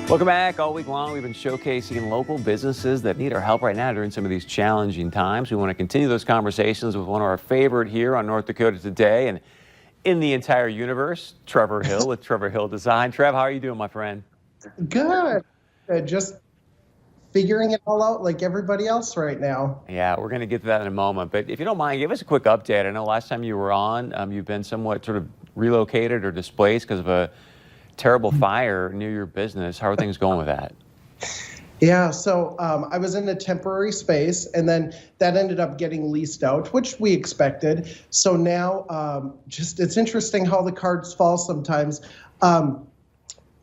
Welcome back. All week long, we've been showcasing local businesses that need our help right now during some of these challenging times. We want to continue those conversations with one of our favorite here on North Dakota Today and in the entire universe, Trever Hill with Trever Hill Design. Trev, how are you doing, my friend? Good. Just figuring it all out like everybody else right now. Yeah, we're going to get to that in a moment. But if you don't mind, give us a quick update. I know last time you were on, you've been somewhat sort of relocated or displaced because of a terrible fire near your business. How are things going with that? Yeah, so I was in a temporary space, and then that ended up getting leased out, which we expected. So now, it's interesting how the cards fall sometimes.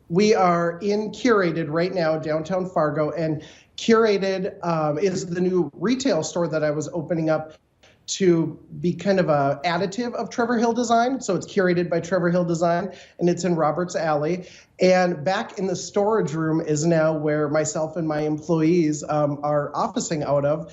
We are in Curated right now, downtown Fargo, and Curated is the new retail store that I was opening up to be kind of a additive of Trever Hill Design. So it's curated by Trever Hill Design, and it's in Roberts Alley. And back in the storage room is now where myself and my employees are officing out of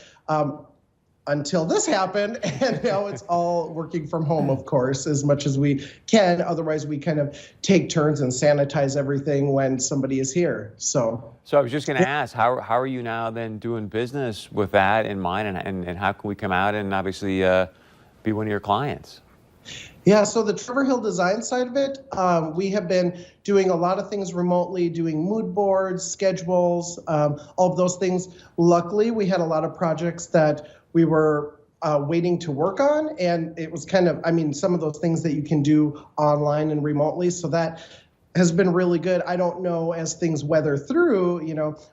until this happened. And now it's all working from home, of course, as much as we can. Otherwise, we kind of take turns and sanitize everything when somebody is here. So I was just going to ask, how are you now then doing business with that in mind, and how can we come out and obviously be one of your clients? Yeah, so the Trever Hill Design side of it, we have been doing a lot of things remotely, doing mood boards, schedules, all of those things. Luckily, we had a lot of projects that we were waiting to work on, and it was kind of, some of those things that you can do online and remotely, so that has been really good. I don't know as things weather through,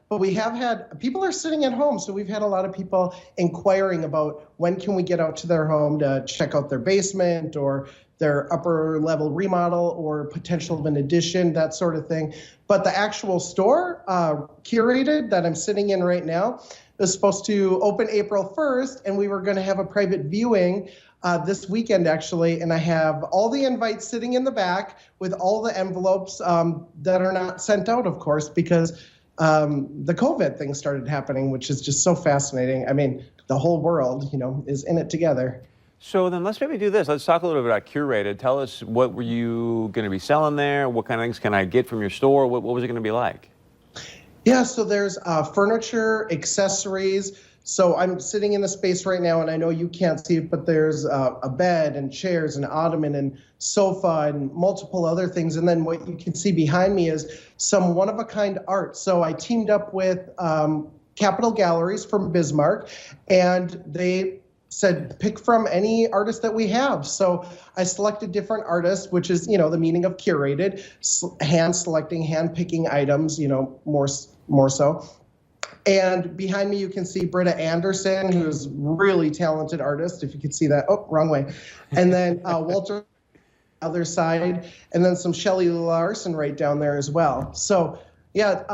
but we have had, people are sitting at home. So we've had a lot of people inquiring about when can we get out to their home to check out their basement or their upper level remodel or potential of an addition, that sort of thing. But the actual store, Curated, that I'm sitting in right now, is supposed to open April 1st, and we were going to have a private viewing this weekend, actually, and I have all the invites sitting in the back with all the envelopes that are not sent out, of course, because the COVID thing started happening, which is just so fascinating. The whole world, is in it together. So then let's maybe do this. Let's talk a little bit about Curated. Tell us, what were you going to be selling there? What kind of things can I get from your store? What was it going to be like? Yeah, so there's furniture, accessories. So I'm sitting in the space right now, and I know you can't see it, but there's a bed and chairs and ottoman and sofa and multiple other things. And then what you can see behind me is some one-of-a-kind art. So I teamed up with Capitol Galleries from Bismarck, and they said, pick from any artist that we have. So I selected different artists, which is, the meaning of curated, hand-selecting, hand-picking items, more so. And behind me, you can see Britta Anderson, who's a really talented artist, if you could see that. Oh, wrong way. And then Walter, other side, and then some Shelley Larson right down there as well. So, yeah,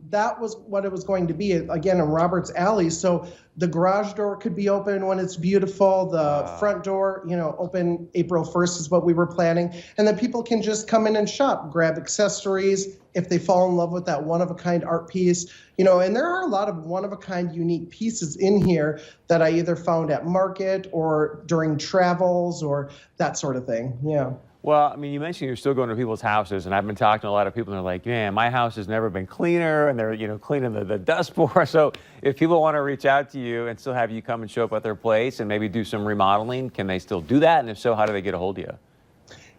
that was what it was going to be, again, in Roberts Alley. So the garage door could be open when it's beautiful. The front door, open April 1st is what we were planning. And then people can just come in and shop, grab accessories if they fall in love with that one-of-a-kind art piece. And there are a lot of one-of-a-kind unique pieces in here that I either found at market or during travels or that sort of thing. Yeah. Well, you mentioned you're still going to people's houses, and I've been talking to a lot of people, and they're like, man, my house has never been cleaner, and they're, cleaning the dust board. So if people want to reach out to you and still have you come and show up at their place and maybe do some remodeling, can they still do that? And if so, how do they get a hold of you?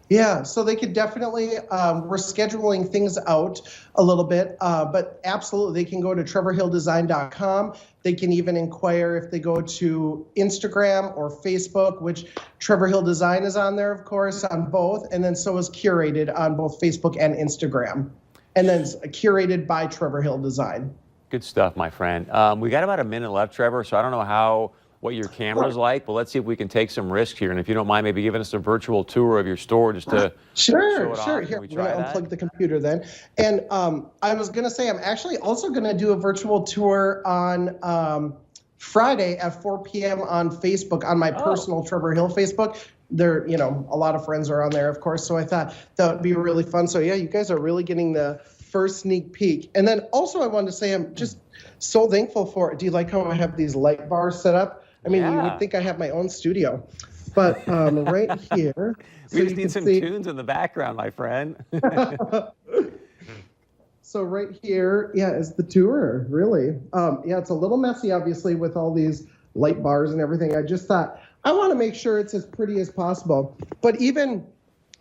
Yeah, so they could definitely, we're scheduling things out a little bit, but absolutely, they can go to treverhilldesign.com. They can even inquire if they go to Instagram or Facebook, which Trever Hill Design is on there, of course, on both, and then so is Curated on both Facebook and Instagram, and then Curated by Trever Hill Design. Good stuff, my friend. We got about a minute left, Trever, so I don't know what your camera's like, but let's see if we can take some risks here. And if you don't mind, maybe giving us a virtual tour of your store just to Sure. Off. Here, we're going to unplug the computer then. And I was going to say, I'm actually also going to do a virtual tour on Friday at 4 p.m. on Facebook, on my personal Trever Hill Facebook. There, a lot of friends are on there, of course. So I thought that would be really fun. So yeah, you guys are really getting the first sneak peek. And then also I wanted to say, I'm just so thankful for it. Do you like how I have these light bars set up? You would think I have my own studio, but right here. We just need some tunes in the background, my friend. So right here, yeah, is the tour, really. Yeah, it's a little messy, obviously, with all these light bars and everything. I just thought, I want to make sure it's as pretty as possible. But even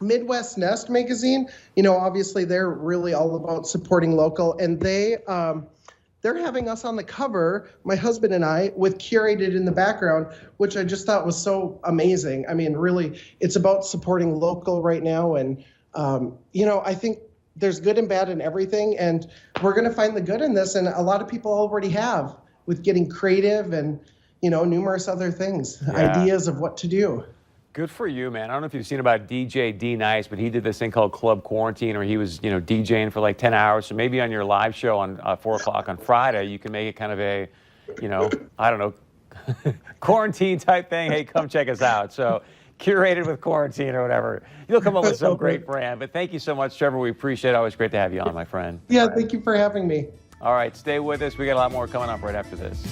Midwest Nest magazine, obviously they're really all about supporting local, and they're having us on the cover, my husband and I, with Curated in the background, which I just thought was so amazing. I mean, really, it's about supporting local right now, and I think there's good and bad in everything, and we're going to find the good in this, and a lot of people already have with getting creative and numerous other things, ideas of what to do. Good for you, man. I don't know if you've seen about DJ D Nice, but he did this thing called Club Quarantine, where he was, DJing for like 10 hours. So maybe on your live show on 4 o'clock on Friday, you can make it kind of a, I don't know, quarantine type thing. Hey, come check us out. So Curated with Quarantine or whatever. You'll come up with some great brand. But thank you so much, Trevor. We appreciate it. Always great to have you on, my friend. Yeah, thank you for having me. All right, stay with us. We got a lot more coming up right after this.